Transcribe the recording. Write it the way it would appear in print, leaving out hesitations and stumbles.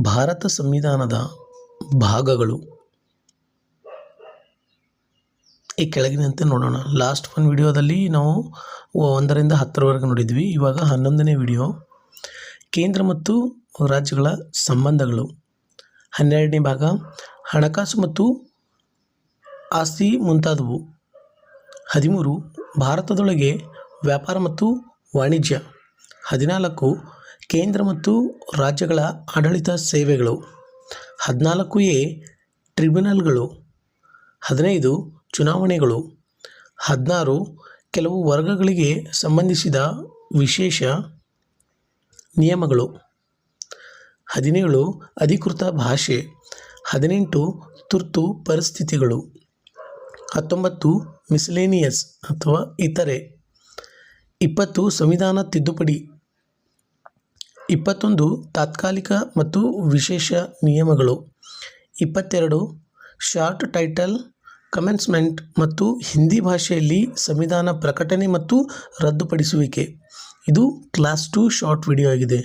ಭಾರತ ಸಂವಿಧಾನದ ಭಾಗಗಳು ಈ ಕೆಳಗಿನಂತೆ ನೋಡೋಣ. ಲಾಸ್ಟ್ ಒಂದು ವಿಡಿಯೋದಲ್ಲಿ ನಾವು 1ರಿಂದ 10ರವರೆಗೆ ನೋಡಿದ್ವಿ. ಇವಾಗ 11ನೇ ವಿಡಿಯೋ, ಕೇಂದ್ರ ಮತ್ತು ರಾಜ್ಯಗಳ ಸಂಬಂಧಗಳು. 12ನೇ ಭಾಗ, ಹಣಕಾಸು ಮತ್ತು ಆಸ್ತಿ ಮುಂತಾದವು. 13, ಭಾರತದೊಳಗೆ ವ್ಯಾಪಾರ ಮತ್ತು ವಾಣಿಜ್ಯ. 14, ಕೇಂದ್ರ ಮತ್ತು ರಾಜ್ಯಗಳ ಆಡಳಿತ ಸೇವೆಗಳು. 14A, ಟ್ರಿಬ್ಯುನಲ್ಗಳು. 15, ಚುನಾವಣೆಗಳು. 16, ಕೆಲವು ವರ್ಗಗಳಿಗೆ ಸಂಬಂಧಿಸಿದ ವಿಶೇಷ ನಿಯಮಗಳು. 17, ಅಧಿಕೃತ ಭಾಷೆ. 18, ತುರ್ತು ಪರಿಸ್ಥಿತಿಗಳು. 19, ಮಿಸ್ಲೇನಿಯಸ್ ಅಥವಾ ಇತರೆ. 20, ಸಂವಿಧಾನ ತಿದ್ದುಪಡಿ. 21, ತಾತ್ಕಾಲಿಕ ಮತ್ತು ವಿಶೇಷ ನಿಯಮಗಳು. 22, ಶಾರ್ಟ್ ಟೈಟಲ್ ಕಮೆನ್ಸ್ಮೆಂಟ್ ಮತ್ತು ಹಿಂದಿ ಭಾಷೆಯಲ್ಲಿ ಸಂವಿಧಾನ ಪ್ರಕಟಣೆ ಮತ್ತು ರದ್ದುಪಡಿಸುವಿಕೆ. ಇದು ಕ್ಲಾಸ್ 2 ಶಾರ್ಟ್ ವಿಡಿಯೋ ಆಗಿದೆ.